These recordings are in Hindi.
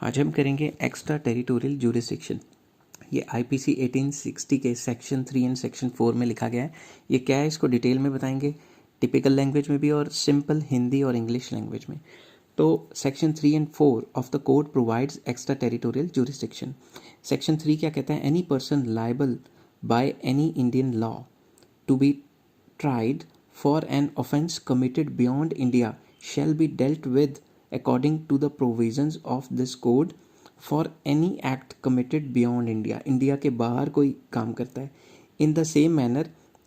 आज हम करेंगे एक्स्ट्रा टेरिटोरियल ज्यूरिसडिक्शन। ये आईपीसी 1860 के सेक्शन 3 एंड सेक्शन 4 में लिखा गया है। ये क्या है इसको डिटेल में बताएंगे, टिपिकल लैंग्वेज में भी और सिंपल हिंदी और इंग्लिश लैंग्वेज में। तो section 3 and 4 of the code provides extra territorial jurisdiction. Section 3 क्या कहता है? Any person liable by any Indian law to be tried for an offence committed beyond India shall be dealt with according to the provisions of this code for any act committed beyond India. India के बाहर कोई काम करता है in the same manner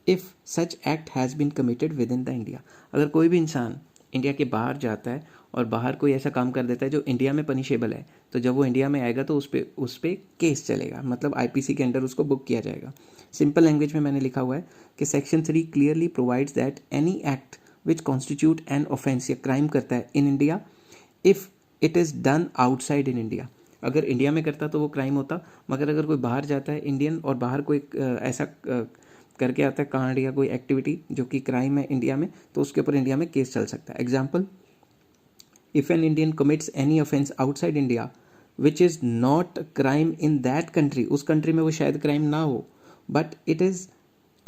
if such act has been committed within the India. अगर कोई भी इंसान इंडिया के बाहर जाता है और बाहर कोई ऐसा काम कर देता है जो इंडिया में पनिशेबल है, तो जब वो इंडिया में आएगा तो उस पर केस चलेगा, मतलब आईपीसी के अंडर उसको बुक किया जाएगा। सिंपल लैंग्वेज में मैंने लिखा हुआ है कि section 3 clearly provides that any act which constitute an offence या क्राइम करता है in India if it is done outside in India. अगर इंडिया में करता तो वो क्राइम होता, मगर अगर कोई बाहर जाता है इंडियन और बाहर कोई ऐसा करके आता है कांड या कोई एक्टिविटी जो कि क्राइम है इंडिया में, तो उसके ऊपर इंडिया में केस चल सकता है। Example, if an Indian commits any offence outside India which is not crime in that country, उस कंट्री में वो शायद क्राइम ना हो but it is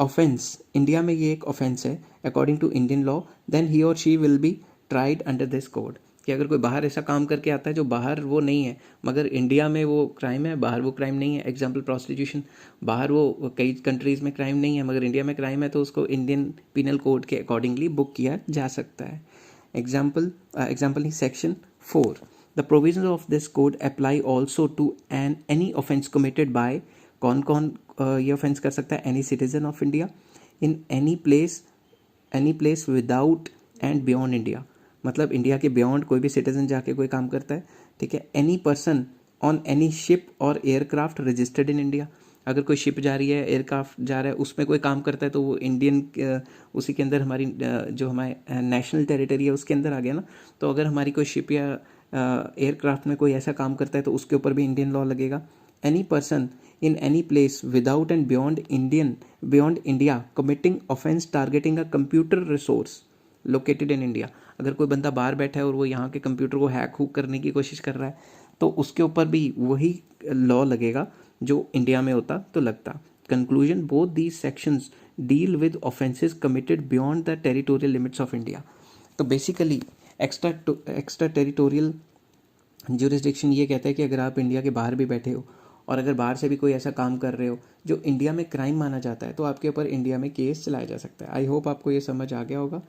offence, India में ये एक ऑफेंस है according to Indian law, then he और she will be tried under this code. कि अगर कोई बाहर ऐसा काम करके आता है जो बाहर वो नहीं है मगर इंडिया में वो क्राइम है, बाहर वो क्राइम नहीं है। एग्जाम्पल प्रोस्टिट्यूशन, बाहर वो कई कंट्रीज़ में क्राइम नहीं है मगर इंडिया में क्राइम है, तो उसको इंडियन पिनल कोड के अकॉर्डिंगली बुक किया जा सकता है। एग्जाम्पल नहीं, section 4, the provision of this code apply also to any offence committed by, कौन कौन ये ऑफेंस कर सकता है? Any citizen of India in any place without and beyond India, मतलब इंडिया के बियॉन्ड कोई भी सिटीजन जाके कोई काम करता है, ठीक है। Any person on any ship और एयरक्राफ्ट रजिस्टर्ड इन इंडिया, अगर कोई शिप जा रही है, एयरक्राफ्ट जा रहा है, उसमें कोई काम करता है तो वो इंडियन उसी के अंदर हमारी जो हमारे नेशनल टेरिटरी है उसके अंदर आ गया ना। तो अगर हमारी कोई शिप या एयरक्राफ्ट में कोई ऐसा काम करता है तो उसके ऊपर भी इंडियन लॉ लगेगा। Any person in any place without and beyond India committing offense targeting a computer resource located in India, अगर कोई बंदा बाहर बैठा है और वो यहाँ के कंप्यूटर को हैक हुक करने की कोशिश कर रहा है तो उसके ऊपर भी वही लॉ लगेगा जो इंडिया में होता तो लगता। Conclusion, both these sections deal with offences committed beyond the territorial limits of India. तो बेसिकली एक्स्ट्रा टेरिटोरियल ज्यूरिसडिक्शन ये कहता है कि अगर आप इंडिया के बाहर भी बैठे हो और अगर बाहर से भी कोई ऐसा काम कर रहे हो जो इंडिया में क्राइम माना जाता है तो आपके ऊपर इंडिया में केस चलाया जा सकता है। आई होप आपको ये समझ आ गया होगा।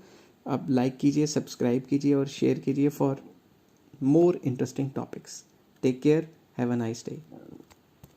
आप लाइक कीजिए, सब्सक्राइब कीजिए और शेयर कीजिए for more interesting topics. Take care, have a nice day.